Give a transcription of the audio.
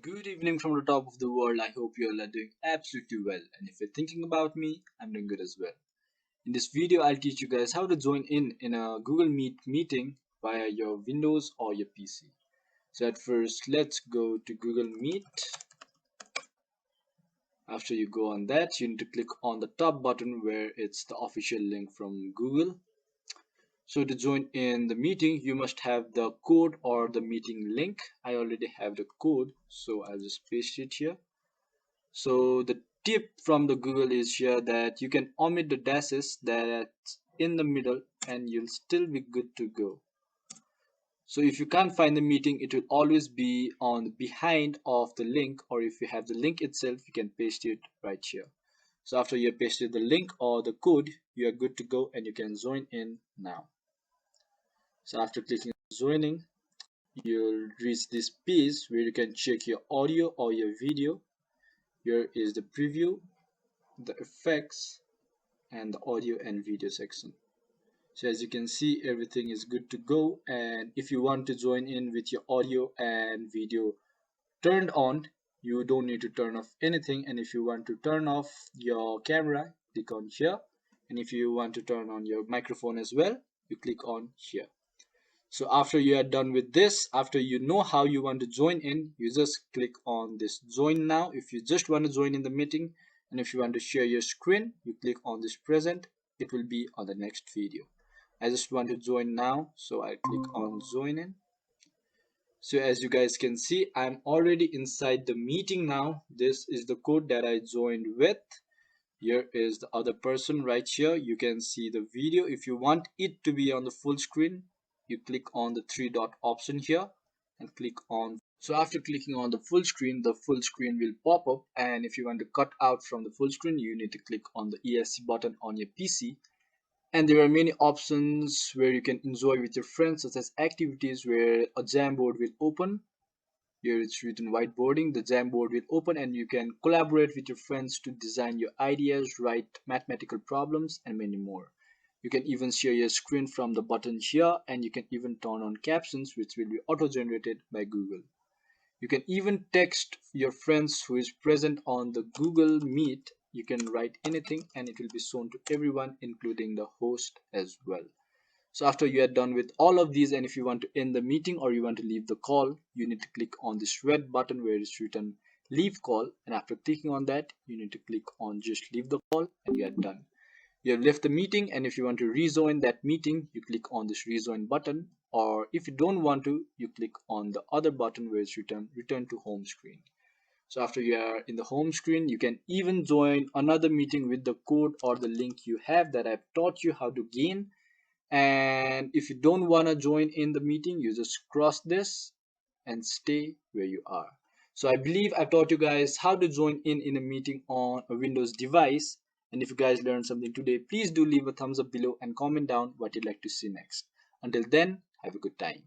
Good evening from the top of the world. I hope you all are doing absolutely well. And if you're thinking about me, I'm doing good as well. In this video, I'll teach you guys how to join in a Google Meet meeting via your Windows or your PC. So at first, let's go to Google Meet. After you go on that, you need to click on the top button where it's the official link from Google. So to join in the meeting, you must have the code or the meeting link. I already have the code, so I'll just paste it here. So the tip from the Google is here that you can omit the dashes that's in the middle and you'll still be good to go. So if you can't find the meeting, it will always be on the behind of the link, or if you have the link itself, you can paste it right here. So after you have pasted the link or the code, you are good to go and you can join in now. So after clicking joining, you'll reach this page where you can check your audio or your video. Here is the preview, the effects, and the audio and video section. So as you can see, everything is good to go, and if you want to join in with your audio and video turned on, you don't need to turn off anything. And if you want to turn off your camera, click on here, and if you want to turn on your microphone as well, you click on here. So after you are done with this, after you know how you want to join in, you just click on this join now if you just want to join in the meeting, and if you want to share your screen, you click on this present. It will be on the next video. I just want to join now, so I click on join in. So as you guys can see, I'm already inside the meeting now. This is the code that I joined with. Here is the other person right here. You can see the video. If you want it to be on the full screen, you click on the three dot option here and click on. So after clicking on the full screen will pop up, and if you want to cut out from the full screen, you need to click on the ESC button on your PC. And there are many options where you can enjoy with your friends, such as activities where a Jamboard will open. Here it's written whiteboarding. The Jamboard will open and you can collaborate with your friends to design your ideas, write mathematical problems, and many more. You can even share your screen from the button here, and you can even turn on captions, which will be auto-generated by Google. You can even text your friends who is present on the Google Meet. You can write anything and it will be shown to everyone, including the host as well. So after you are done with all of these, and if you want to end the meeting or you want to leave the call, you need to click on this red button where it's written leave call, and after clicking on that, you need to click on just leave the call and you are done. You have left the meeting, and if you want to rejoin that meeting, you click on this rejoin button, or if you don't want to, you click on the other button where it's written return to home screen. So after you are in the home screen, you can even join another meeting with the code or the link you have that I've taught you how to gain. And if you don't want to join in the meeting, you just cross this and stay where you are. So I believe I taught you guys how to join in a meeting on a Windows device. And if you guys learned something today, please do leave a thumbs up below and comment down what you'd like to see next. Until then, have a good time.